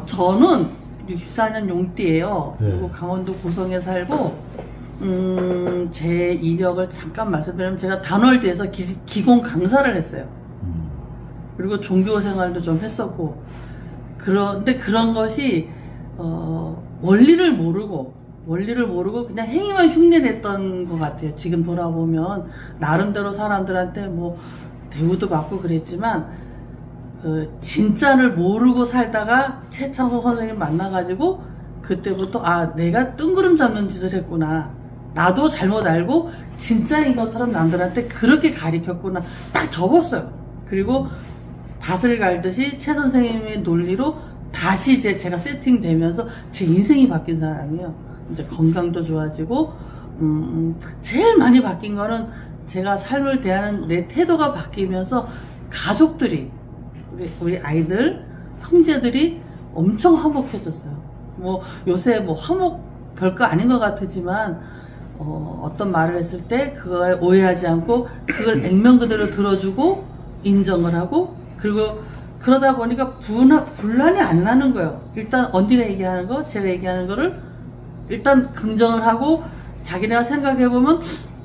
저는 64년 용띠예요. 네. 그리고 강원도 고성에 살고, 제 이력을 잠깐 말씀드리면 제가 단월대에서 기공 강사를 했어요. 그리고 종교 생활도 좀 했었고, 그런데 그런 것이, 원리를 모르고 그냥 행위만 흉내냈던 것 같아요. 지금 돌아보면, 나름대로 사람들한테 뭐, 대우도 받고 그랬지만, 진짜를 모르고 살다가 최창호 선생님 만나가지고, 그때부터, 내가 뜬구름 잡는 짓을 했구나. 나도 잘못 알고, 진짜인 것처럼 남들한테 그렇게 가리켰구나. 딱 접었어요. 그리고, 밭을 갈듯이 최 선생님의 논리로 다시 제가 세팅되면서 제 인생이 바뀐 사람이에요. 이제 건강도 좋아지고, 제일 많이 바뀐 거는 제가 삶을 대하는 내 태도가 바뀌면서 가족들이, 우리 아이들, 형제들이 엄청 화목해졌어요. 뭐, 요새 뭐 화목 별거 아닌 것 같지만, 어떤 말을 했을 때 그거에 오해하지 않고 그걸 액면 그대로 들어주고 인정을 하고, 그리고 그러다 보니까 분란이 안 나는 거예요. 일단 언니가 얘기하는 거, 제가 얘기하는 거를 일단 긍정을 하고, 자기네가 생각해보면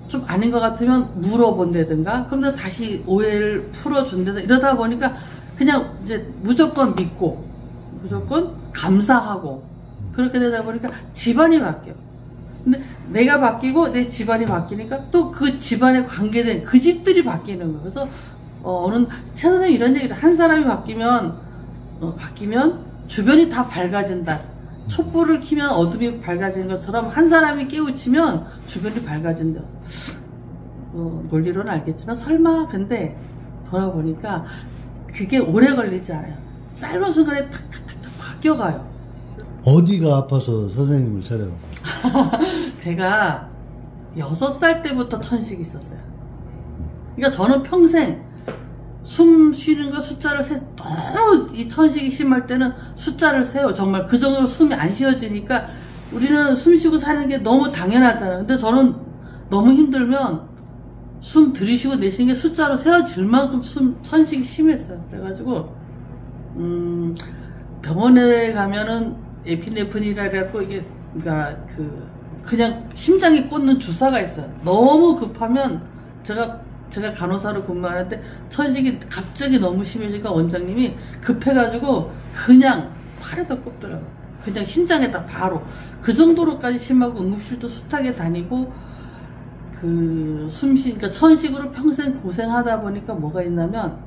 좀 아닌 것 같으면 물어본다든가, 그럼 다시 오해를 풀어준다든가, 이러다 보니까 그냥 이제 무조건 믿고, 무조건 감사하고, 그렇게 되다 보니까 집안이 바뀌어요. 근데 내가 바뀌고 내 집안이 바뀌니까 또 그 집안에 관계된 그 집들이 바뀌는 거예요. 그래서 어느 최 선생님이 이런 얘기를, 한 사람이 바뀌면 주변이 다 밝아진다. 촛불을 켜면 어둠이 밝아지는 것처럼 한 사람이 깨우치면 주변이 밝아진다. 논리로는 알겠지만 설마, 근데 돌아보니까 그게 오래 걸리지 않아요. 짧은 순간에 탁탁탁탁 바뀌어가요. 어디가 아파서 선생님을 찾아간 거예요? 제가 6살 때부터 천식이 있었어요. 그러니까 저는 평생 숨 쉬는 거 숫자를 너무 이 천식이 심할 때는 숫자를 세요. 정말 그 정도로 숨이 안 쉬어지니까 우리는 숨 쉬고 사는 게 너무 당연하잖아요. 근데 저는 너무 힘들면 숨 들이쉬고 내쉬는 게 숫자로 세워질 만큼 천식이 심했어요. 그래가지고 병원에 가면은 에피네프린이라 그래갖고 이게 그러니까 그냥 심장이 꽂는 주사가 있어요. 너무 급하면 제가 간호사로 근무하는데 천식이 갑자기 너무 심해지니까 원장님이 급해가지고 그냥 팔에다 꽂더라고요. 그냥 심장에다 바로. 그 정도로까지 심하고 응급실도 숱하게 다니고, 그러니까 천식으로 평생 고생하다 보니까 뭐가 있냐면,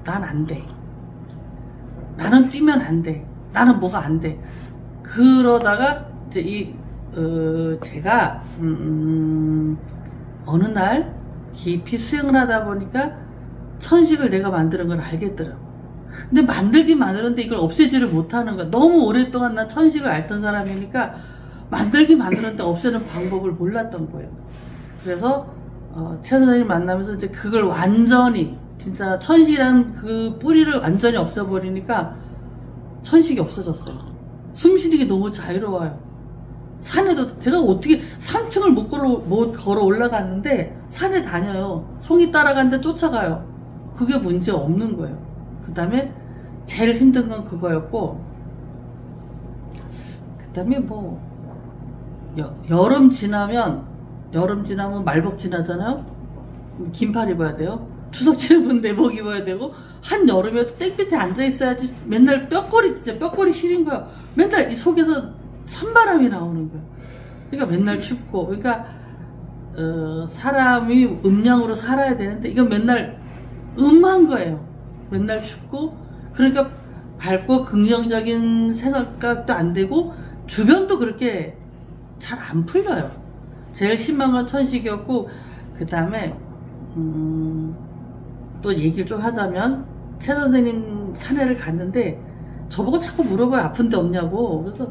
난 안 돼. 나는 뛰면 안 돼. 나는 뭐가 안 돼. 그러다가 이제 제가 어느 날 깊이 수행을 하다 보니까 천식을 내가 만드는 걸 알겠더라고. 근데 만들긴 만드는데 이걸 없애지를 못하는 거야. 너무 오랫동안 난 천식을 앓던 사람이니까 만들긴 만드는데 없애는 방법을 몰랐던 거예요. 그래서 최 선생님 만나면서 이제 그걸 완전히, 진짜 천식이란 그 뿌리를 완전히 없애버리니까 천식이 없어졌어요. 숨 쉬는 게 너무 자유로워요. 산에도 제가 어떻게 3층을 못 걸어 올라갔는데 산에 다녀요. 송이 따라가는데 쫓아가요. 그게 문제 없는 거예요. 그 다음에 제일 힘든 건 그거였고, 그 다음에 뭐 여름 지나면 말복 지나잖아요. 긴팔 입어야 돼요. 추석 지나면 내복 입어야 되고, 한 여름에도 땡볕에 앉아 있어야지. 맨날 진짜 뼈골이 시린 거야. 맨날 이 속에서 찬바람이 나오는 거야. 그러니까 맨날 춥고, 그러니까 사람이 음양으로 살아야 되는데 이건 맨날 음한 거예요. 맨날 춥고, 그러니까 밝고 긍정적인 생각도 안 되고 주변도 그렇게 잘 안 풀려요. 제일 심한 건 천식이었고, 그 다음에 또 얘기를 좀 하자면, 최 선생님 산에를 갔는데 저보고 자꾸 물어봐요. 아픈 데 없냐고. 그래서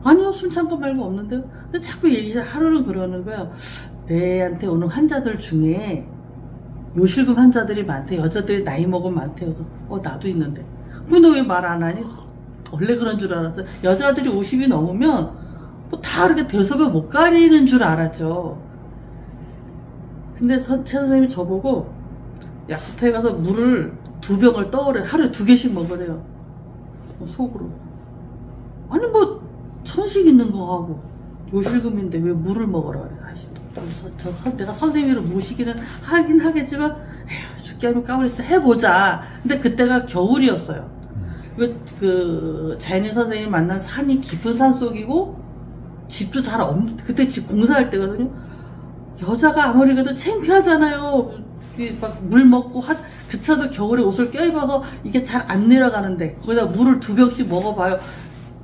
아니요, 숨 참고 말고 없는데요. 근데 자꾸 하루는 그러는 거예요. 내한테 오는 환자들 중에 요실금 환자들이 많대. 여자들이 나이 먹으면 많대. 그래서 나도 있는데. 근데 너 왜 말 안 하니? 원래 그런 줄 알았어요. 여자들이 50이 넘으면 뭐 다 이렇게 대소변 못 가리는 줄 알았죠. 근데 최 선생님이 저보고 약수터에 가서 물을 2병을 떠오래. 하루에 2개씩 먹으래요. 속으로. 아니 뭐 천식 있는 거 하고 요실금인데 왜 물을 먹으라 그래. 아이씨, 내가 선생님을 모시기는 하긴 하겠지만 에휴, 죽게 하면 까불었어 해보자. 근데 그때가 겨울이었어요. 그 자연인 선생님 만난 산이 깊은 산 속이고 집도 잘 없는, 그때 집 공사할 때거든요. 여자가 아무리 그래도 창피하잖아요. 막 물 먹고 그 차도 겨울에 옷을 껴입어서 이게 잘 안 내려가는데 거기다 물을 2병씩 먹어봐요.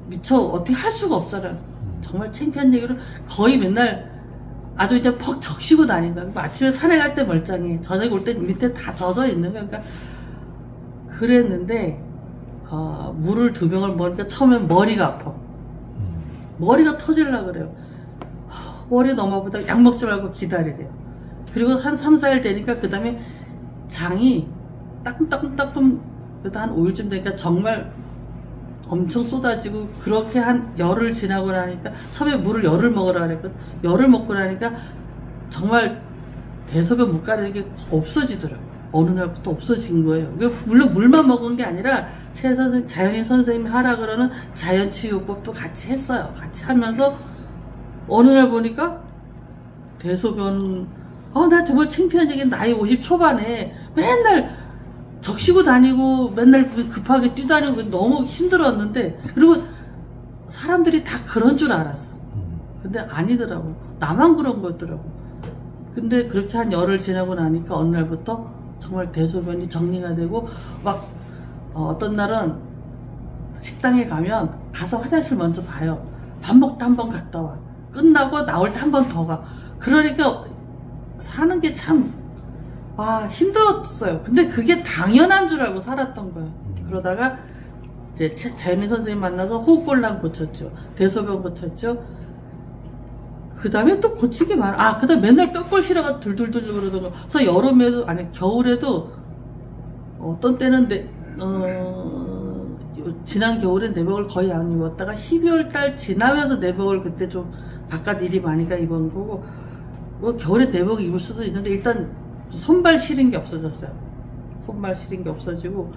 미처 어떻게 할 수가 없잖아요. 정말 창피한 얘기를 거의 맨날 아주 이제 퍽 적시고 다닌 거야. 아침에 산에 갈 때 멀쩡해. 저녁에 올 때 밑에 다 젖어 있는 거야. 그러니까 그랬는데 물을 2병을 먹으니까 처음엔 머리가 아파. 머리가 터질라 그래요. 머리 너무 아프다. 약 먹지 말고 기다리래요. 그리고 한 3, 4일 되니까 그 다음에 장이 따끔따끔따끔 그래도 한 5일쯤 되니까 정말 엄청 쏟아지고 그렇게 한 열흘 지나고 나니까 처음에 물을 열을 먹으라 그랬거든. 열을 먹고 나니까 정말 대소변 못 가리는 게 없어지더라고요. 어느 날부터 없어진 거예요. 물론 물만 먹은 게 아니라 자연인 선생님이 하라 그러는 자연치유법도 같이 했어요. 같이 하면서 어느 날 보니까 대소변 나 정말 창피한 얘기는 나이 50 초반에 맨날 적시고 다니고 맨날 급하게 뛰다니고 너무 힘들었는데 그리고 사람들이 다 그런 줄 알았어. 근데 아니더라고. 나만 그런 거였더라고. 근데 그렇게 한 열흘 지나고 나니까 어느 날부터 정말 대소변이 정리가 되고 막 어떤 날은 식당에 가면 가서 화장실 먼저 봐요. 밥 먹다 한 번 갔다 와. 끝나고 나올 때 한 번 더 가. 그러니까 사는 게 참 힘들었어요. 근데 그게 당연한 줄 알고 살았던 거야. 그러다가 이제 자연인 선생님 만나서 호흡곤란 고쳤죠. 대소변 고쳤죠. 그 다음에 또 고친 게 많아. 그 다음에 맨날 뼈골 실어가 들들들 그러던 거. 그래서 여름에도, 아니, 겨울에도, 어떤 때는 지난 겨울엔 내복을 거의 안 입었다가 12월 달 지나면서 내복을 그때 좀 바깥 일이 많으니까 입은 거고, 뭐 겨울에 내복 입을 수도 있는데 일단 손발 시린 게 없어졌어요. 손발 시린 게 없어지고,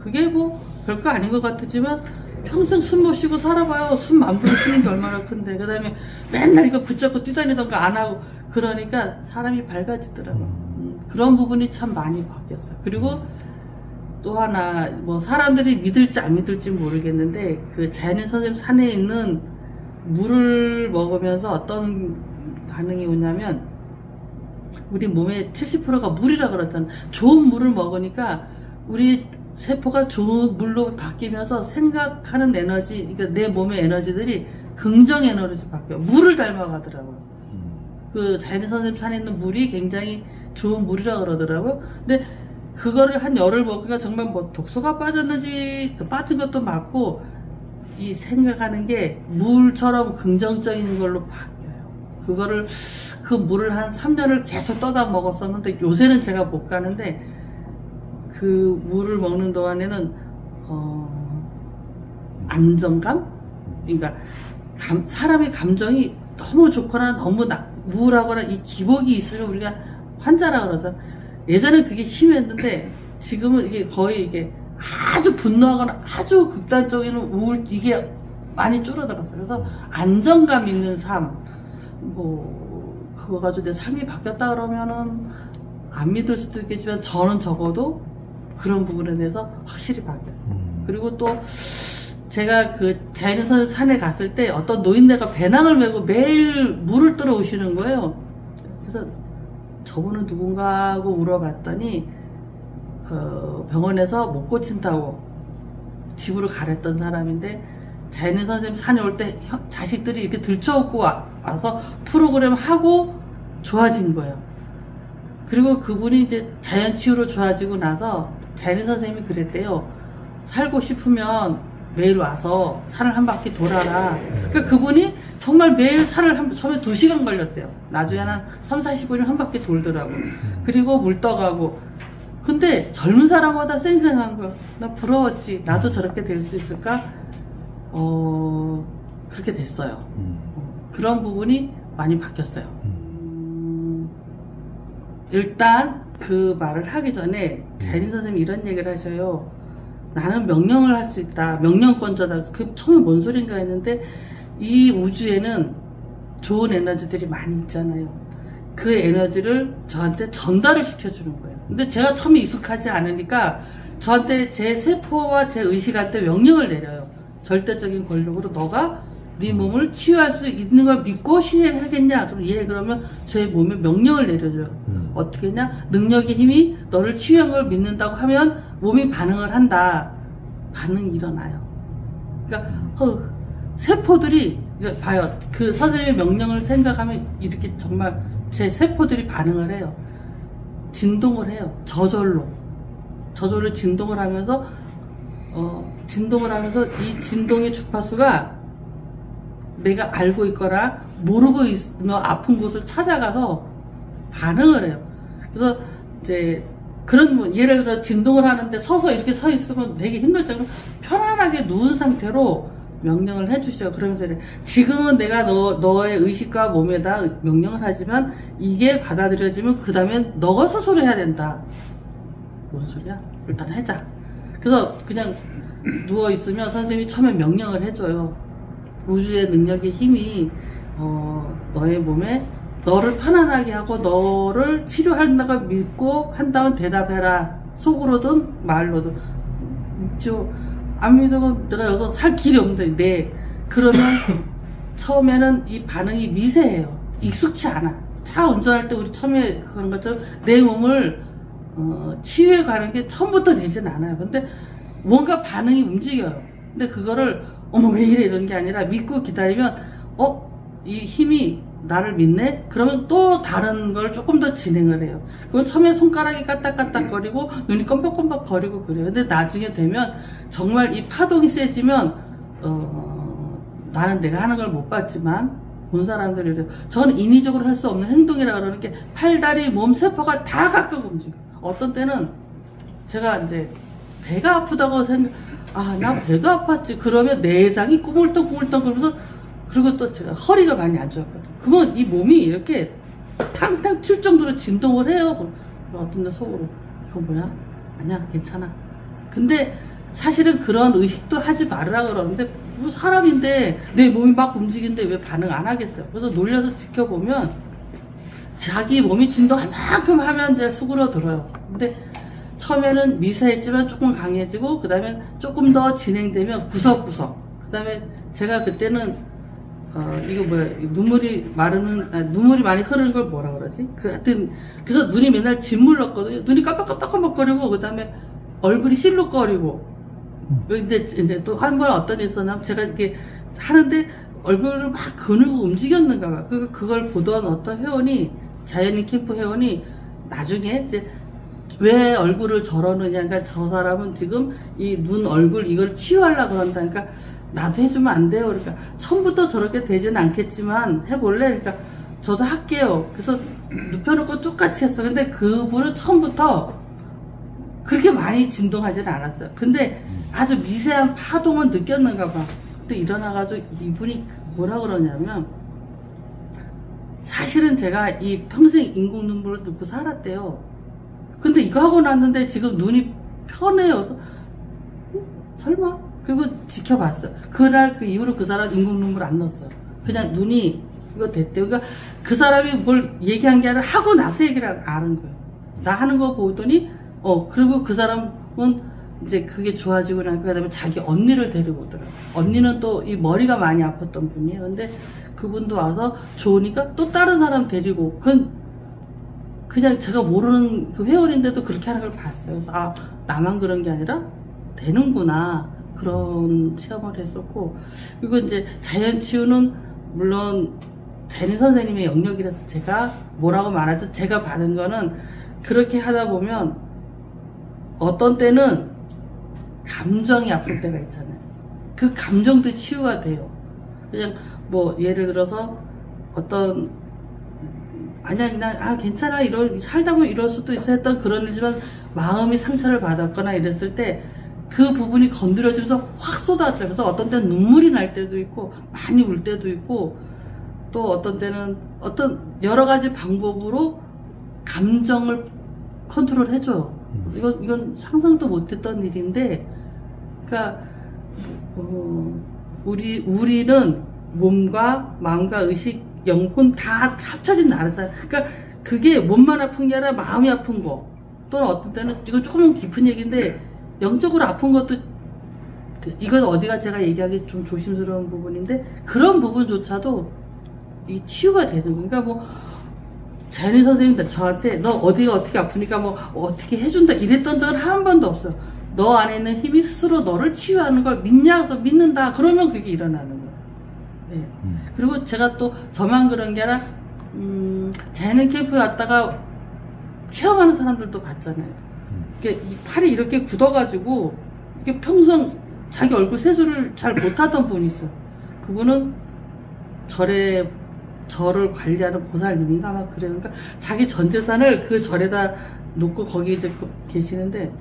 그게 뭐 별거 아닌 것 같지만, 평생 숨 못 쉬고 살아봐요. 숨 만 번 쉬는 게 얼마나 큰데. 그 다음에 맨날 이거 붙잡고 뛰다니던 거 안 하고. 그러니까 사람이 밝아지더라고. 그런 부분이 참 많이 바뀌었어요. 그리고 또 하나, 뭐 사람들이 믿을지 안 믿을지 모르겠는데, 그 자연인 선생님 산에 있는 물을 먹으면서 어떤 반응이 오냐면, 우리 몸의 70%가 물이라 그랬잖아. 좋은 물을 먹으니까 우리 세포가 좋은 물로 바뀌면서 생각하는 에너지, 그러니까 내 몸의 에너지들이 긍정 에너지로 바뀌어요. 물을 닮아가더라고요. 그 자연인 선생님 산에 있는 물이 굉장히 좋은 물이라 그러더라고요. 근데 그거를 한 열흘 먹으니까 정말 뭐 독소가 빠졌는지 빠진 것도 맞고, 이 생각하는 게 물처럼 긍정적인 걸로 바뀌어요. 그거를, 그 물을 한 3년을 계속 떠다 먹었었는데 요새는 제가 못 가는데, 그 물을 먹는 동안에는 안정감? 그러니까 사람의 감정이 너무 좋거나 너무 우울하거나 이 기복이 있으면 우리가 환자라 그러죠. 예전엔 그게 심했는데 지금은 이게 거의 이게 아주 분노하거나 아주 극단적인 이게 많이 줄어들었어요. 그래서 안정감 있는 삶, 뭐 그거 가지고 내 삶이 바뀌었다 그러면은 안 믿을 수도 있겠지만 저는 적어도 그런 부분에 대해서 확실히 바뀌었어요. 그리고 또 제가 그 자연인 선생님 산에 갔을 때 어떤 노인네가 배낭을 메고 매일 물을 뜨러 오시는 거예요. 그래서 저분은 누군가 하고 물어봤더니 병원에서 못 고친다고 집으로 가랬던 사람인데, 자연인 선생님 산에 올 때 자식들이 이렇게 들쳐업고 와서 프로그램 하고 좋아진 거예요. 그리고 그분이 이제 자연치유로 좋아지고 나서 자연인 선생님이 그랬대요. 살고 싶으면 매일 와서 산을 한 바퀴 돌아라. 그러니까 그분이 정말 매일 산을 처음에 2시간 걸렸대요. 나중에는 한 3, 40분이면 한 바퀴 돌더라고. 그리고 물 떠가고. 근데 젊은 사람보다 쌩쌩한 거야. 나 부러웠지. 나도 저렇게 될 수 있을까? 그렇게 됐어요. 그런 부분이 많이 바뀌었어요. 일단 그 말을 하기 전에 자연인 선생님이 이런 얘기를 하셔요. 나는 명령을 할 수 있다. 명령권자다. 그 처음에 뭔 소린가 했는데 이 우주에는 좋은 에너지들이 많이 있잖아요. 그 에너지를 저한테 전달을 시켜주는 거예요. 근데 제가 처음에 익숙하지 않으니까 저한테 제 세포와 제 의식한테 명령을 내려요. 절대적인 권력으로 너가 네 몸을 치유할 수 있는 걸 믿고 실행하겠냐? 그럼 예, 그러면 제 몸에 명령을 내려줘요. 어떻게 했냐? 능력의 힘이 너를 치유한 걸 믿는다고 하면 몸이 반응을 한다. 반응이 일어나요. 그러니까 세포들이 봐요. 그 선생님의 명령을 생각하면 이렇게 정말 제 세포들이 반응을 해요. 진동을 해요. 저절로 진동을 하면서 이 진동의 주파수가 내가 알고 있거나 모르고 있으면 아픈 곳을 찾아가서 반응을 해요. 그래서 이제 그런 뭐 예를 들어 진동을 하는데 서서 이렇게 서 있으면 되게 힘들죠. 그럼 편안하게 누운 상태로 명령을 해주셔. 그러면서 지금은 내가 너의 의식과 몸에다 명령을 하지만 이게 받아들여지면 그 다음엔 너가 스스로 해야 된다. 뭔 소리야? 일단 하자. 그래서 그냥 누워있으면 선생님이 처음에 명령을 해줘요. 우주의 능력의 힘이 너의 몸에 너를 편안하게 하고 너를 치료한다고 믿고 한다면 대답해라. 속으로든 말로든. 안 믿으면 내가 여기서 살 길이 없는데 네. 그러면 처음에는 이 반응이 미세해요. 익숙치 않아. 차 운전할 때 우리 처음에 그런 것처럼 내 몸을 치유해 가는 게 처음부터 되진 않아요. 근데 뭔가 반응이 움직여요. 근데 그거를 어머 왜 이래 이런 게 아니라 믿고 기다리면 이 힘이 나를 믿네? 그러면 또 다른 걸 조금 더 진행을 해요. 그건 처음에 손가락이 까딱까딱거리고 눈이 껌뻑껌뻑거리고 그래요. 근데 나중에 되면 정말 이 파동이 세지면 나는 내가 하는 걸 못 봤지만 본 사람들이 그래요. 저는 인위적으로 할 수 없는 행동이라 그러는 게 팔다리 몸 세포가 다 각각 움직여요. 어떤 때는 제가 이제 배가 아프다고 나 배도 아팠지. 그러면 내장이 꾸물떡꾸물떡 그러면서 그리고 또 제가 허리가 많이 안 좋았거든. 그러면 이 몸이 이렇게 탕탕 튈 정도로 진동을 해요. 어떤 데 속으로 이거 뭐야? 아니야 괜찮아. 근데 사실은 그런 의식도 하지 말으라 그러는데 뭐 사람인데 내 몸이 막 움직이는데 왜 반응 안 하겠어요. 그래서 놀려서 지켜보면 자기 몸이 진동할 만큼 하면 이제 수그러들어요. 근데 처음에는 미세했지만 조금 강해지고 그 다음에 조금 더 진행되면 구석구석. 그 다음에 제가 그때는 이거 뭐야 눈물이 많이 흐르는 걸 뭐라 그러지? 하여튼 그래서 눈이 맨날 짓물렀거든요. 눈이 깜빡깜빡깜빡거리고 그 다음에 얼굴이 실룩거리고. 근데 이제 또 한 번 어떤 일이 있었냐면 제가 이렇게 하는데 얼굴을 막 근육을 움직였는가 봐. 그걸 보던 어떤 회원이 자연인 캠프 회원이 나중에 이제 왜 얼굴을 저러느냐. 그러니까 저 사람은 지금 이 눈 얼굴 이걸 치유하려고 그런다니까 나도 해주면 안 돼요. 그러니까 처음부터 저렇게 되지는 않겠지만 해볼래? 그러니까 저도 할게요. 그래서 눕혀놓고 똑같이 했어. 근데 그분은 처음부터 그렇게 많이 진동하지는 않았어요. 근데 아주 미세한 파동은 느꼈는가 봐. 근데 일어나가지고 이분이 뭐라 그러냐면 사실은 제가 이 평생 인공 눈물을 넣고 살았대요. 근데 이거 하고 났는데 지금 눈이 편해요. 그래서 설마? 그리고 지켜봤어. 그날 그 이후로 그 사람 인공 눈물 안 넣었어요. 그냥 눈이 이거 됐대요. 그러니까 그 사람이 뭘 얘기한 게 아니라 하고 나서 얘기를 아는 거예요. 나 하는 거 보더니 그리고 그 사람은 이제 그게 좋아지고 나니까 그다음에 자기 언니를 데리고 오더라고요. 언니는 또 이 머리가 많이 아팠던 분이에요. 근데 그분도 와서 좋으니까 또 다른 사람 데리고 그냥 제가 모르는 그 회원인데도 그렇게 하는 걸 봤어요. 그래서 나만 그런 게 아니라 되는구나. 그런 체험을 했었고, 그리고 이제 자연치유는 물론 자연 선생님의 영역이라서 제가 뭐라고 말하죠. 제가 받은 거는 그렇게 하다 보면 어떤 때는 감정이 아플 때가 있잖아요. 그 감정도 치유가 돼요. 그냥 뭐 예를 들어서 어떤 아니야 괜찮아 살다 보면 이럴 수도 있어 했던 그런 일이지만 마음이 상처를 받았거나 이랬을 때 그 부분이 건드려지면서 확 쏟아져요. 그래서 어떤 때는 눈물이 날 때도 있고 많이 울 때도 있고 또 어떤 때는 어떤 여러 가지 방법으로 감정을 컨트롤 해줘요. 이건 상상도 못했던 일인데 그러니까 우리는 몸과 마음과 의식, 영혼 다 합쳐진 나라잖아요. 그러니까 그게 몸만 아픈 게 아니라 마음이 아픈 거, 또는 어떤 때는 이건 조금 깊은 얘기인데 영적으로 아픈 것도, 이건 어디가 제가 얘기하기 좀 조심스러운 부분인데 그런 부분조차도 이 치유가 되는 거예요. 그러니까 뭐 자연의 선생님 저한테 너 어디가 어떻게 아프니까 뭐 어떻게 해준다 이랬던 적은 한 번도 없어요. 너 안에 있는 힘이 스스로 너를 치유하는 걸 믿냐? 그래서 믿는다. 그러면 그게 일어나는 거예요. 네. 그리고 제가 또 저만 그런 게 아니라 자연의 캠프에 왔다가 체험하는 사람들도 봤잖아요. 이게 이 팔이 이렇게 굳어가지고 이게 평생 자기 얼굴 세수를 잘 못하던 분이 있어요. 그분은 절을 관리하는 보살님인가 아마 그래요. 그러니까 자기 전 재산을 그 절에다 놓고 거기 이제 계시는데,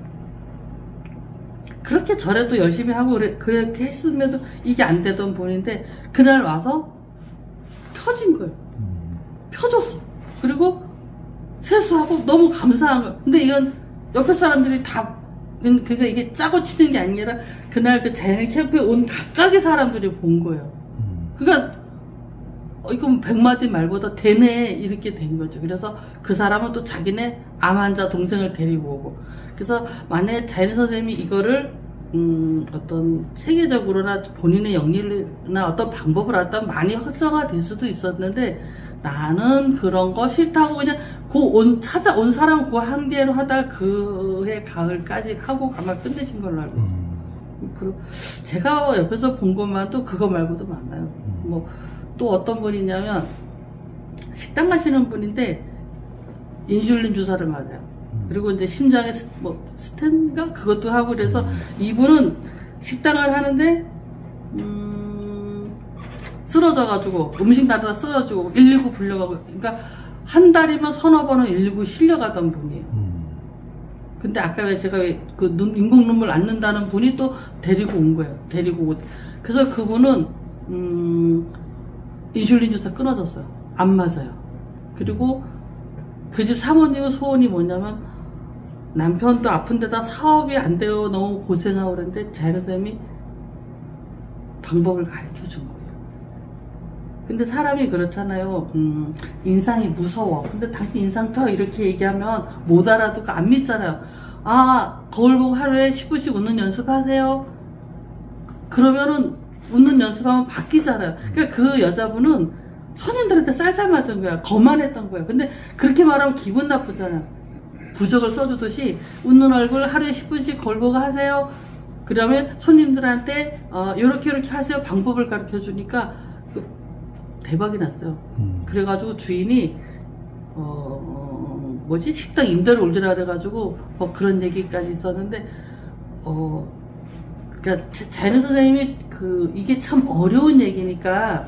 그렇게 절에도 열심히 하고 그렇게 했음에도 이게 안 되던 분인데 그날 와서 펴진 거예요. 펴졌어. 그리고 세수하고 너무 감사한 거예요. 근데 이건 옆에 사람들이 다, 그러니까 이게 짜고 치는 게 아니라 그날 그 자연의 캠프에 온 각각의 사람들이 본 거예요. 그러니까 이건 100마디 말보다 되네 이렇게 된 거죠. 그래서 그 사람은 또 자기네 암 환자 동생을 데리고 오고. 그래서 만약에 자연 선생님이 이거를 어떤 체계적으로나 본인의 영리나 어떤 방법을 알았다면 많이 활성화될 수도 있었는데, 나는 그런 거 싫다고 그냥 찾아온 사람 그 한 개로 하다 그해 가을까지 하고 가만 끝내신 걸로 알고 있어요. 그리고 제가 옆에서 본 것만도 그거 말고도 많아요. 뭐 또 어떤 분이냐면 식당 가시는 분인데 인슐린 주사를 맞아요. 그리고 이제 심장에 스텐가 그것도 하고, 그래서 이분은 식당을 하는데 쓰러져가지고 음식 나르다 쓰러지고 119 불려가고, 그러니까 한 달이면 서너 번은 119 실려가던 분이에요. 근데 아까 왜 제가 그 인공 눈물 안 넣는다는 분이 또 데리고 온 거예요. 데리고 오고. 그래서 그분은 인슐린 주사 끊어졌어요. 안 맞아요. 그리고 그 집 사모님은 소원이 뭐냐면, 남편도 아픈데다 사업이 안 되어 너무 고생하고 그랬는데 자연 선생님이 방법을 가르쳐 준 거예요. 근데 사람이 그렇잖아요. 인상이 무서워. 근데 당신 인상 펴 이렇게 얘기하면 못 알아듣고 안 믿잖아요. 아, 거울 보고 하루에 10분씩 웃는 연습하세요. 그러면은 웃는 연습하면 바뀌잖아요. 그러니까 그 여자분은 손님들한테 쌀쌀 맞은 거야. 거만했던 거야. 근데 그렇게 말하면 기분 나쁘잖아요. 부적을 써주듯이 웃는 얼굴 하루에 10분씩 거울 보고 하세요. 그러면 손님들한테 요렇게 하세요. 방법을 가르쳐 주니까 대박이 났어요. 그래가지고 주인이 식당 임대를 올리라 그래가지고 그런 얘기까지 있었는데, 그러니까 자연 선생님이 이게 참 어려운 얘기니까,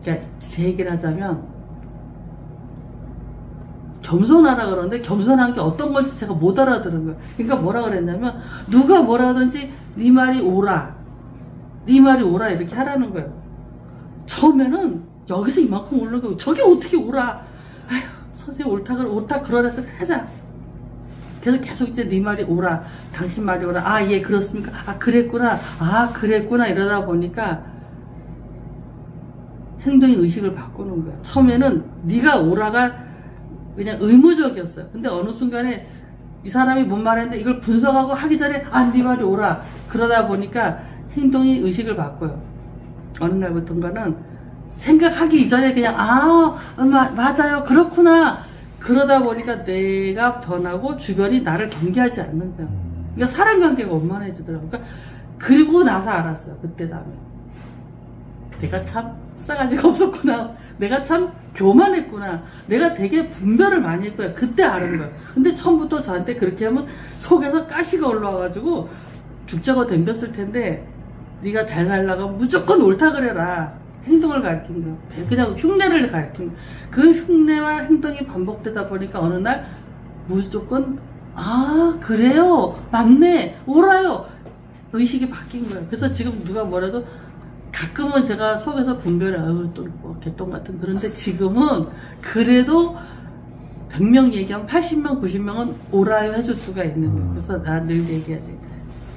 그러니까 제 얘기를 하자면 겸손하라 그러는데 겸손한 게 어떤 건지 제가 못 알아들은 거예요. 그러니까 뭐라 그랬냐면, 누가 뭐라 하든지 네 말이 옳아, 네 말이 옳아 이렇게 하라는 거예요. 처음에는 여기서 이만큼 올라가고 저게 어떻게 옳아, 아휴 선생님 옳다 그러라서 하자. 그래서 계속 이제 네 말이 옳아, 당신 말이 옳아, 아 예 그렇습니까, 아 그랬구나 이러다 보니까 행동의 의식을 바꾸는 거예요. 처음에는 네가 옳아가 그냥 의무적이었어요. 근데 어느 순간에 이 사람이 뭔 말했는데 이걸 분석하고 하기 전에 네 말이 옳아, 그러다 보니까 행동의 의식을 바꿔요. 어느 날부터인가는 생각하기 이전에 그냥 맞아요 그렇구나, 그러다 보니까 내가 변하고 주변이 나를 경계하지 않는 거야. 그러니까 사람 관계가 원만해지더라고요. 그러니까 그리고 나서 알았어요. 그때 다음에 내가 참 싸가지가 없었구나, 내가 참 교만했구나, 내가 되게 분별을 많이 했구나, 그때 아는 거야. 근데 처음부터 저한테 그렇게 하면 속에서 가시가 올라와가지고 죽자고 덤볐을 텐데, 네가 잘 살려면 무조건 옳다 그래라 행동을 가르친 거예요. 그냥 흉내를 가르친 거예요. 그 흉내와 행동이 반복되다 보니까 어느 날 무조건 그래요, 맞네, 옳아요, 의식이 바뀐 거예요. 그래서 지금 누가 뭐라도 가끔은 제가 속에서 분별해, 또 뭐 개똥 같은, 그런데 지금은 그래도 100명 얘기하면 80명, 90명은 오라요 해줄 수가 있는 거예요. 그래서 나 늘 얘기하지.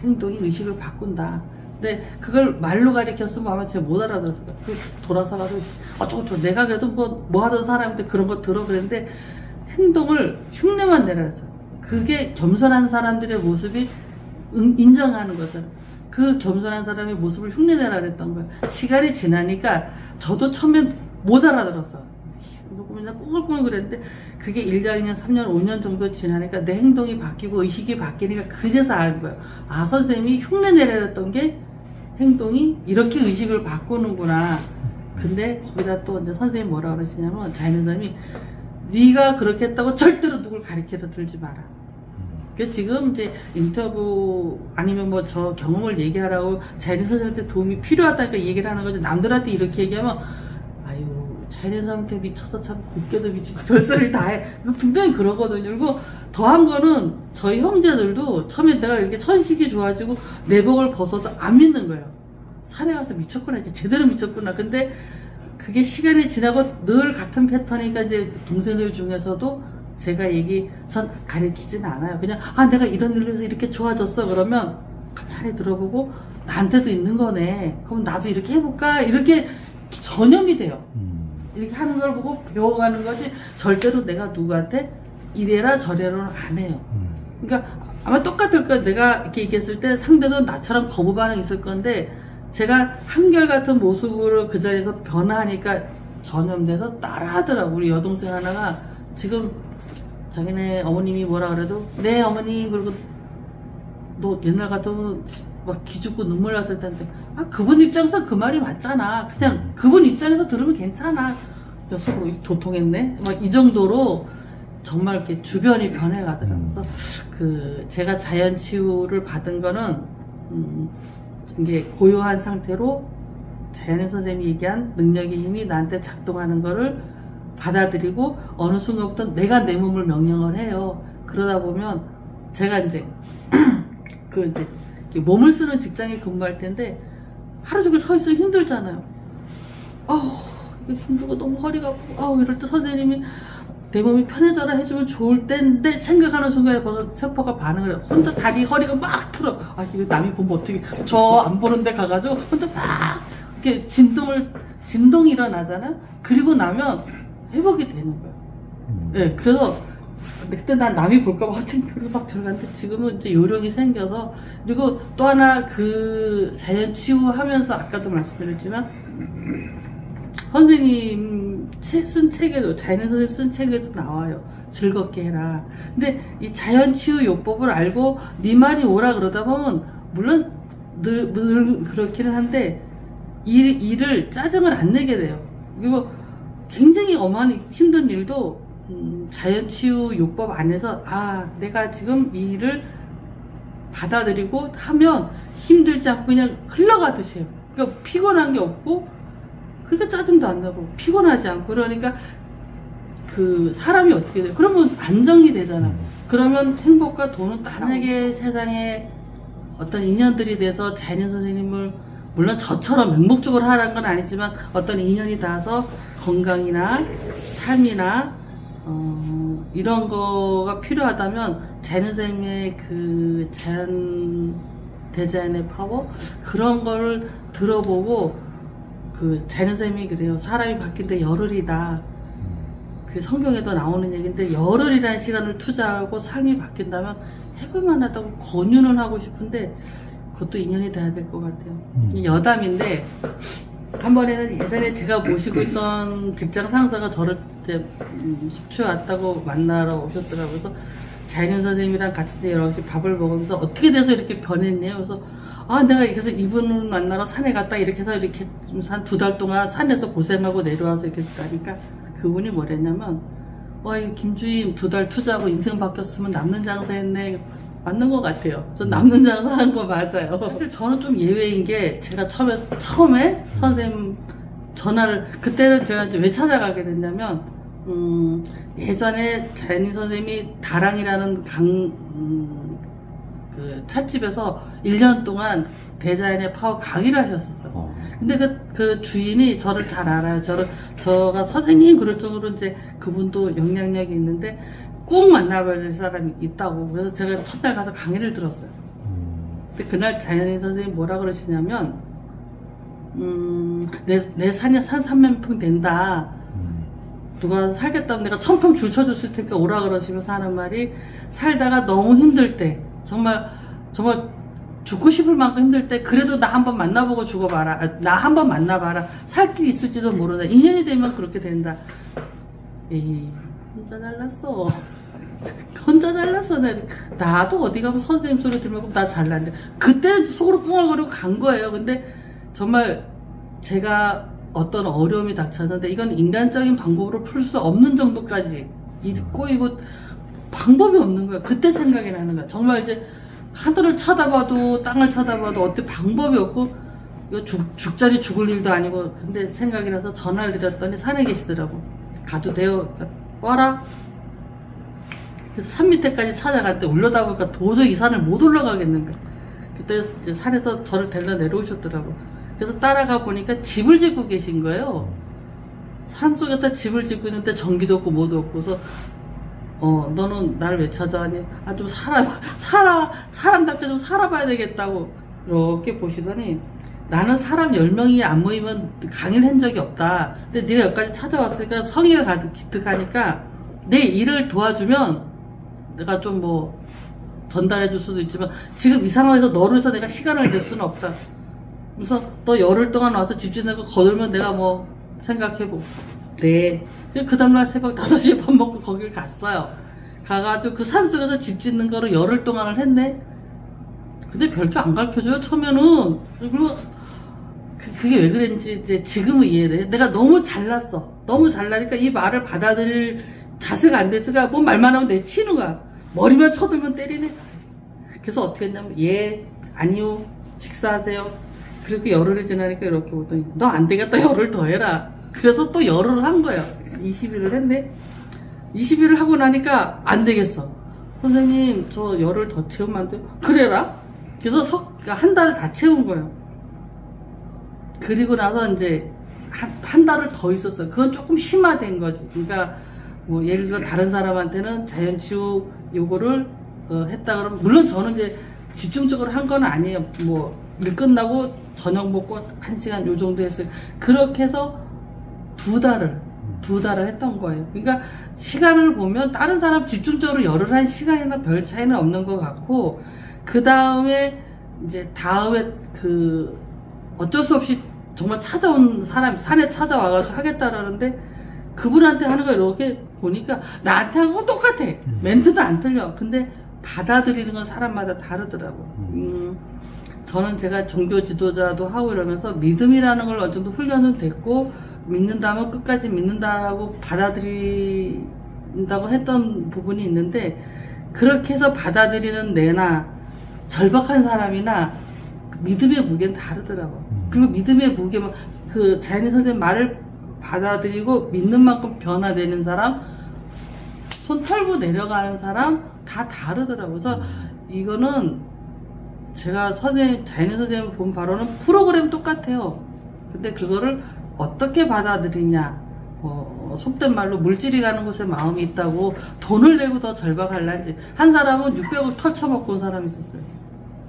행동이 의식을 바꾼다. 근데 그걸 말로 가리켰으면 아마 제가 못 알아들었을 거예요. 돌아서가지고 어쩌고 내가 그래도 뭐 하던 사람인데 그런 거 들어 그랬는데 행동을 흉내만 내라 했어요. 그게 겸손한 사람들의 모습이 인정하는 거잖아요. 그 겸손한 사람의 모습을 흉내내라 그랬던 거예요. 시간이 지나니까 저도 처음엔 못 알아들었어. 맨날 꿍꿍꿍 그랬는데 그게 1년, 2년, 3년, 5년 정도 지나니까 내 행동이 바뀌고 의식이 바뀌니까 그제서 알 거예요. 아, 선생님이 흉내내려던 게 행동이 이렇게 의식을 바꾸는구나. 근데 거기다 또 이제 선생님이 뭐라 그러시냐면 자연인 사람이 네가 그렇게 했다고 절대로 누굴 가리켜서 들지 마라. 그 지금 이제 인터뷰 아니면 뭐 저 경험을 얘기하라고 자연인 선생님한테 도움이 필요하다니까 얘기를 하는 거지. 남들한테 이렇게 얘기하면 아유 자연인 선생님한테 미쳐서 참 곱게도 미치지 별소리를 다 해. 분명히 그러거든요. 그리고 더한 거는 저희 형제들도 처음에 내가 이렇게 천식이 좋아지고 내복을 벗어도 안 믿는 거예요. 산에 가서 미쳤구나 이제 제대로 미쳤구나. 근데 그게 시간이 지나고 늘 같은 패턴이니까 이제 동생들 중에서도 제가 전 가르치지는 않아요. 그냥 내가 이런 일로 해서 이렇게 좋아졌어 그러면 가만히 들어보고 나한테도 있는 거네. 그럼 나도 이렇게 해볼까? 이렇게 전염이 돼요. 이렇게 하는 걸 보고 배워가는 거지 절대로 내가 누구한테 이래라 저래라는 안 해요. 그러니까 아마 똑같을 거예요. 내가 이렇게 얘기했을 때 상대도 나처럼 거부 반응이 있을 건데 제가 한결같은 모습으로 그 자리에서 변화하니까 전염돼서 따라하더라고. 우리 여동생 하나가 지금 자기네 어머님이 뭐라 그래도 네 어머니 그리고 너 옛날 같으면 막 기죽고 눈물 났을 텐데 그분 입장에서 그 말이 맞잖아. 그냥 그분 입장에서 들으면 괜찮아. 서로 도통했네. 막 이 정도로 정말 이렇게 주변이 변해가더라고요. 그래서 제가 자연 치유를 받은 거는 이게 고요한 상태로 자연인 선생님이 얘기한 능력의 힘이 나한테 작동하는 거를 받아들이고 어느 순간부터 내가 내 몸을 명령을 해요. 그러다 보면 제가 이제 이제 몸을 쓰는 직장에 근무할 텐데 하루 종일 서 있으면 힘들잖아요. 힘들고 너무 허리가 아프고 이럴 때 선생님이 내 몸이 편해져라 해주면 좋을 텐데 생각하는 순간에 벌써 세포가 반응을 해요. 혼자 다리 허리가 막 틀어. 이거 남이 보면 어떻게 저 안 보는 데 가가지고 혼자 막 이렇게 진동이 일어나잖아. 그리고 나면 회복이 되는 거예요. 네, 그래서 그때 난 남이 볼까봐 화팅표를 막 들어갔는데 지금은 이제 요령이 생겨서 그리고 또 하나 자연 치유하면서 아까도 말씀드렸지만 선생님 쓴 책에도 자연인 선생님 쓴 책에도 나와요. 즐겁게 해라. 근데 이 자연 치유 요법을 알고 네 말이 오라 그러다 보면 물론 늘 그렇기는 한데 일을 짜증을 안 내게 돼요. 그리고 굉장히 어마어마한 힘든 일도 자연치유 요법 안에서 내가 지금 이 일을 받아들이고 하면 힘들지 않고 그냥 흘러가듯이 해요. 그러니까 피곤한 게 없고 그러니까 짜증도 안 나고 피곤하지 않고 그러니까 사람이 어떻게 돼요? 그러면 안정이 되잖아. 그러면 행복과 돈은 만약에 세상에 어떤 인연들이 돼서 자연인 선생님을 물론 저처럼 맹목적으로 하라는 건 아니지만 어떤 인연이 닿아서 건강이나 삶이나 이런 거가 필요하다면 자연인 선생님의 자연 대자연의 파워 그런 거를 들어보고 자연인 선생님이 그래요. 사람이 바뀐데 열흘이다. 성경에도 나오는 얘기인데 열흘이라는 시간을 투자하고 삶이 바뀐다면 해볼 만하다고 권유는 하고 싶은데 그것도 인연이 돼야 될 것 같아요. 여담인데 한 번에는 예전에 제가 모시고 있던 직장 상사가 저를 이제 속초에 왔다고 만나러 오셨더라고요. 그래서 자연인 선생님이랑 같이 이제 여럿이 밥을 먹으면서 어떻게 돼서 이렇게 변했네요. 그래서 내가 그래서 이분을 만나러 산에 갔다 이렇게 해서 이렇게 한 2달 동안 산에서 고생하고 내려와서 이렇게 가니까 그분이 뭐랬냐면 김주임 2달 투자하고 인생 바뀌었으면 남는 장사했네. 맞는 것 같아요. 전 남는 장사 한 거 맞아요. 사실 저는 좀 예외인 게 제가 처음에 선생님 전화를 그때는 제가 이제 왜 찾아가게 됐냐면 예전에 자연인 선생님이 다랑이라는 찻집에서 1년 동안 대자연의 파워 강의를 하셨었어. 근데 그 주인이 저를 잘 알아요. 저가 선생님 그럴 정도로 이제 그분도 영향력이 있는데 꼭 만나봐야 될 사람이 있다고. 그래서 제가 첫날 가서 강의를 들었어요. 근데 그날 자연인 선생님이 뭐라 그러시냐면, 내 산 3,000평 된다. 누가 살겠다면 내가 1,000평 줄 쳐줬을 테니까 오라 그러시면서 하는 말이, 살다가 너무 힘들 때, 정말 죽고 싶을 만큼 힘들 때, 그래도 나 한번 만나보고 죽어봐라. 나 한번 만나봐라. 살 길이 있을지도 모르다. 인연이 되면 그렇게 된다. 에이, 혼자 잘났어. 혼자 잘났어. 나도 어디 가면 선생님 소리 들으면 나 잘났는데. 그때 속으로 꿍얼거리고 간 거예요. 근데 정말 제가 어떤 어려움이 닥쳤는데, 이건 인간적인 방법으로 풀 수 없는 정도까지 꼬이고 방법이 없는 거야. 그때 생각이 나는 거야. 정말 이제 하늘을 쳐다봐도 땅을 쳐다봐도 어때 방법이 없고, 이거 죽자리 죽을 일도 아니고. 근데 생각이 나서 전화를 드렸더니 산에 계시더라고. 가도 돼요. 와라. 그래서 산 밑에까지 찾아갈 때 올려다 보니까 도저히 이 산을 못 올라가겠는 거야. 그때 이제 산에서 저를 데려 내려오셨더라고. 그래서 따라가 보니까 집을 짓고 계신 거예요. 산속에다 집을 짓고 있는데 전기도 없고 뭐도 없고. 그래서 너는 나를 왜 찾아가니? 아, 좀 사람답게 좀 살아봐야 되겠다고 이렇게 보시더니, 나는 사람 10명이 안 모이면 강의를 한 적이 없다. 근데 네가 여기까지 찾아왔으니까 성의가 기특하니까 내 일을 도와주면 내가 좀 뭐 전달해 줄 수도 있지만, 지금 이 상황에서 너를 해서 내가 시간을 낼 수는 없다. 그래서 너 열흘 동안 와서 집 짓는 거 거들면 내가 뭐 생각해보고. 네. 그 다음날 새벽 5시에 밥 먹고 거길 갔어요. 가가지고 그 산속에서 집 짓는 거를 열흘 동안을 했네. 근데 별게 안 가르쳐줘요, 처음에는. 그리고 그게 왜 그랬는지 이제 지금은 이해돼. 내가 너무 잘났어. 너무 잘나니까 이 말을 받아들일 자세가 안 됐으니까 뭐 말만 하면 내치는 거야. 머리만 쳐들면 때리네. 그래서 어떻게 했냐면, 예, 아니요, 식사하세요. 그리고 열흘이 지나니까 이렇게 보더니, 너 안 되겠다, 열흘 더 해라. 그래서 또 열흘을 한 거예요. 20일을 했네. 20일을 하고 나니까 안 되겠어. 선생님, 저 열흘 더 채우면 안 돼요? 그래라. 그래서 한 달을 다 채운 거예요. 그리고 나서 이제 한 달을 더 있었어요. 그건 조금 심화된 거지. 그러니까 뭐 예를 들어 다른 사람한테는 자연치유 요거를 했다 그러면, 물론 저는 이제 집중적으로 한 건 아니에요. 뭐 일 끝나고 저녁 먹고 1시간 요 정도 했어요. 그렇게 해서 2달을 했던 거예요. 그러니까 시간을 보면 다른 사람 집중적으로 열흘 한 시간이나 별 차이는 없는 것 같고, 그 다음에 이제 다음에 어쩔 수 없이 정말 찾아온 사람이 산에 찾아와가지고 하겠다라는데, 그분한테 하는 거 이렇게 보니까 나한테 하는 건 똑같아. 멘트도 안 틀려. 근데 받아들이는 건 사람마다 다르더라고. 저는 제가 종교 지도자도 하고 이러면서 믿음이라는 걸 어느 정도 훈련은 됐고, 믿는다면 끝까지 믿는다고 받아들인다고 했던 부분이 있는데, 그렇게 해서 받아들이는 내나 절박한 사람이나 믿음의 무게는 다르더라고. 그리고 믿음의 무게는 그 자연인 선생님 말을 받아들이고 믿는 만큼 변화되는 사람, 손 털고 내려가는 사람 다 다르더라고. 그래서 이거는 제가 자연인 선생님을 본 바로는 프로그램 똑같아요. 근데 그거를 어떻게 받아들이냐, 속된 말로 물질이 가는 곳에 마음이 있다고 돈을 내고 더 절박할란지. 한 사람은 600억 털쳐먹고 온 사람이 있었어요.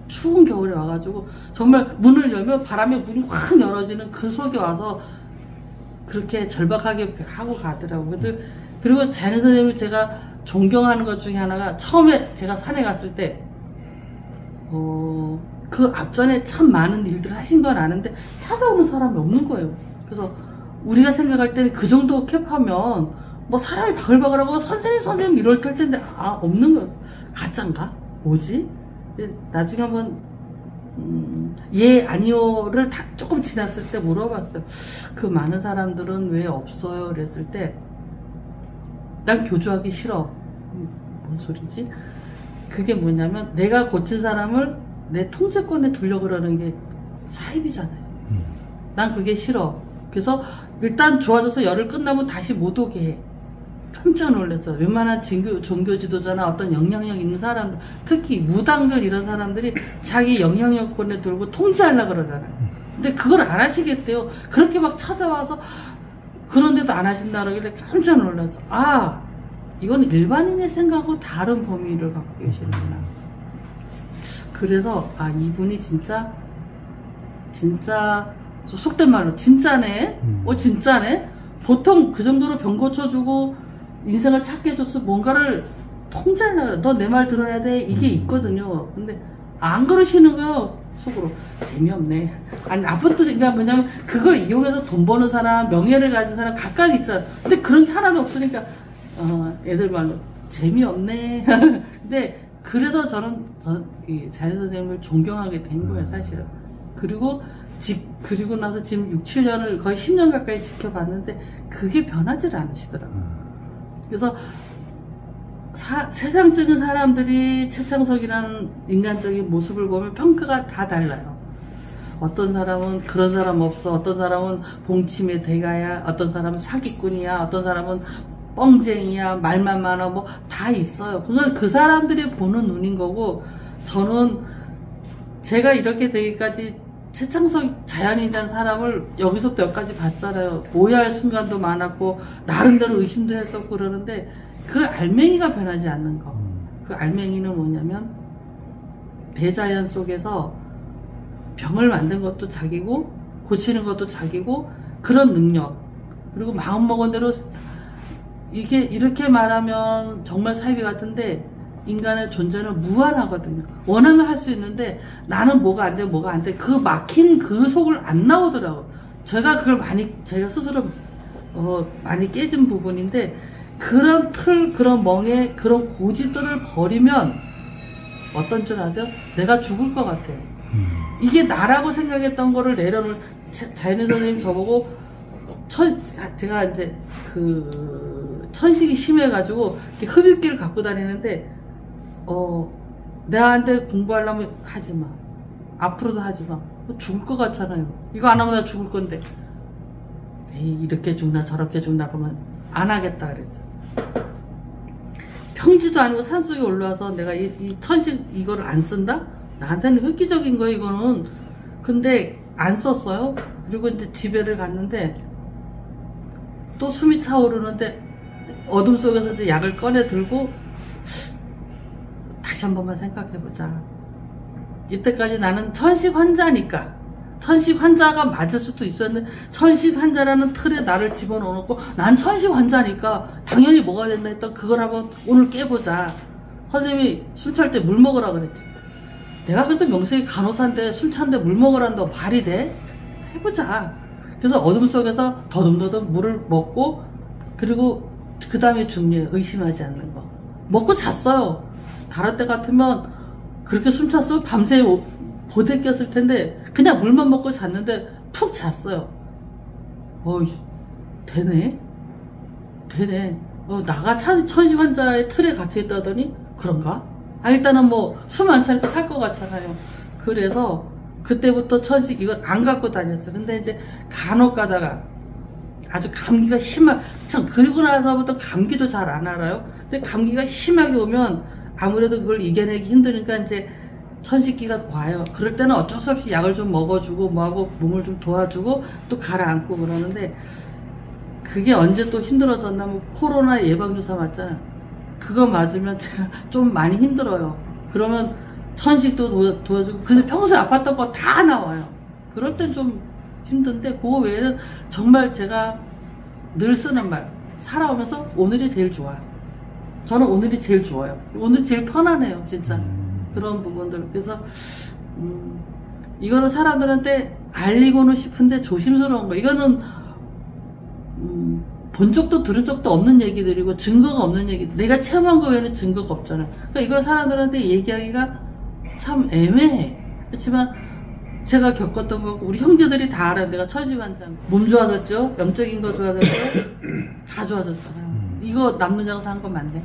추운 겨울에 와가지고 정말 문을 열면 바람에 문이 확 열어지는 그 속에 와서 그렇게 절박하게 하고 가더라고요. 그리고 자연인 선생님을 제가 존경하는 것 중에 하나가, 처음에 제가 산에 갔을 때 그 앞전에 참 많은 일들을 하신 건 아는데 찾아오는 사람이 없는 거예요. 그래서 우리가 생각할 때는 그 정도 캡하면 뭐 사람이 바글바글하고 선생님 이럴 텐데, 없는 거예요. 가짠가? 뭐지? 나중에 한번 예, 아니요를 다 조금 지났을 때 물어봤어요. 그 많은 사람들은 왜 없어요? 그랬을 때, 난 교주하기 싫어. 뭔 소리지? 그게 뭐냐면, 내가 고친 사람을 내 통제권에 두려고 그러는 게 사입이잖아요. 난 그게 싫어. 그래서 일단 좋아져서 열흘 끝나면 다시 못 오게 해. 깜짝 놀랐어요. 웬만한 종교 지도자나 어떤 영향력 있는 사람들, 특히 무당들 이런 사람들이 자기 영향력권에 들고 통제하려고 그러잖아요. 근데 그걸 안 하시겠대요. 그렇게 막 찾아와서 그런데도 안 하신다 그러길래 깜짝 놀랐어. 아, 이건 일반인의 생각하고 다른 범위를 갖고 계시는구나. 그래서 아, 이분이 진짜 속된 말로 진짜네. 진짜네. 보통 그 정도로 병 고쳐주고 인생을 찾게 해줘서 뭔가를 통제하려, 너 내 말 들어야 돼, 이게 있거든요. 근데 안 그러시는 거예요. 속으로 재미없네. 아니, 나쁜 뜻인가. 뭐냐면 그걸 이용해서 돈 버는 사람, 명예를 가진 사람 각각 있잖아. 근데 그런 게 하나도 없으니까 애들 말로 재미없네. 근데 그래서 저는 이 자연 선생님을 존경하게 된 거예요, 사실은. 그리고 나서 지금 6, 7년을 거의 10년 가까이 지켜봤는데 그게 변하지 않으시더라고요. 그래서 세상적인 사람들이 최창석이라는 인간적인 모습을 보면 평가가 다 달라요. 어떤 사람은 그런 사람 없어, 어떤 사람은 봉침의 대가야, 어떤 사람은 사기꾼이야, 어떤 사람은 뻥쟁이야, 말만 많아, 뭐 다 있어요. 그건 그 사람들이 보는 눈인 거고, 저는 제가 이렇게 되기까지 최창석 자연인이라는 사람을 여기서부터 여기까지 봤잖아요. 오해할 순간도 많았고 나름대로 의심도 했었고 그러는데 그 알맹이가 변하지 않는 거. 그 알맹이는 뭐냐면 대자연 속에서 병을 만든 것도 자기고 고치는 것도 자기고 그런 능력, 그리고 마음먹은 대로 이게 이렇게 말하면 정말 사이비 같은데 인간의 존재는 무한하거든요. 원하면 할 수 있는데 나는 뭐가 안 돼, 뭐가 안 돼. 그 막힌 그 속을 안 나오더라고. 제가 그걸 제가 스스로 많이 깨진 부분인데, 그런 틀, 그런 멍에, 그런 고집들을 버리면 어떤 줄 아세요? 내가 죽을 것 같아요. 이게 나라고 생각했던 거를 내려놓을, 자연인 선생님 저보고, 제가 이제 천식이 심해가지고 흡입기를 갖고 다니는데, 내한테 공부하려면 하지 마. 앞으로도 하지 마. 죽을 것 같잖아요. 이거 안 하면 나 죽을 건데. 에이, 이렇게 죽나 저렇게 죽나 그러면 안 하겠다 그랬어. 평지도 아니고 산속에 올라와서 내가 이 천식 이거를 안 쓴다? 나한테는 획기적인 거예요, 이거는. 근데 안 썼어요. 그리고 이제 집에를 갔는데 또 숨이 차오르는데 어둠 속에서 이제 약을 꺼내 들고 다시 한 번만 생각해보자. 이때까지 나는 천식 환자니까, 천식 환자가 맞을 수도 있었는데 천식 환자라는 틀에 나를 집어넣어놓고 난 천식 환자니까 당연히 뭐가 된다 했던 그걸 한번 오늘 깨보자. 선생님이 술 찰 때 물 먹으라 그랬지. 내가 그래도 명색이 간호사인데 술 찬데 물 먹으란다 말이 돼? 해보자. 그래서 어둠 속에서 더듬더듬 물을 먹고, 그리고 그 다음에 중요해요. 의심하지 않는 거. 먹고 잤어요. 다른 때 같으면 그렇게 숨 찼으면 밤새 보대 꼈을 텐데 그냥 물만 먹고 잤는데 푹 잤어요. 되네. 나가 천식 환자의 틀에 갇혀 있다더니 그런가? 일단은 뭐 숨 안 차니까 살 것 같잖아요. 그래서 그때부터 천식 이건 안 갖고 다녔어요. 근데 이제 간혹 가다가 아주 감기가 참 그리고 나서부터 감기도 잘 안 알아요. 근데 감기가 심하게 오면 아무래도 그걸 이겨내기 힘드니까 이제 천식기가 와요. 그럴 때는 어쩔 수 없이 약을 좀 먹어주고 뭐하고 몸을 좀 도와주고 또 가라앉고 그러는데, 그게 언제 또 힘들어졌냐면 코로나 예방주사 맞잖아요. 그거 맞으면 제가 좀 많이 힘들어요. 그러면 천식도 도와주고, 근데 평소에 아팠던 거 다 나와요. 그럴 땐 좀 힘든데 그거 외에는 정말 제가 늘 쓰는 말, 살아오면서 오늘이 제일 좋아. 저는 오늘이 제일 좋아요. 오늘이 제일 편안해요, 진짜. 그런 부분들. 그래서 이거는 사람들한테 알리고는 싶은데 조심스러운 거. 이거는 본 적도 들은 적도 없는 얘기들이고 증거가 없는 얘기. 내가 체험한 거 외에는 증거가 없잖아요. 그러니까 이걸 사람들한테 얘기하기가 참 애매해. 그렇지만 제가 겪었던 거고 우리 형제들이 다 알아요. 내가 천식 환자. 몸 좋아졌죠? 영적인 거 좋아졌죠? 다 좋아졌잖아요. 이거 남는 장사 한 거 맞네.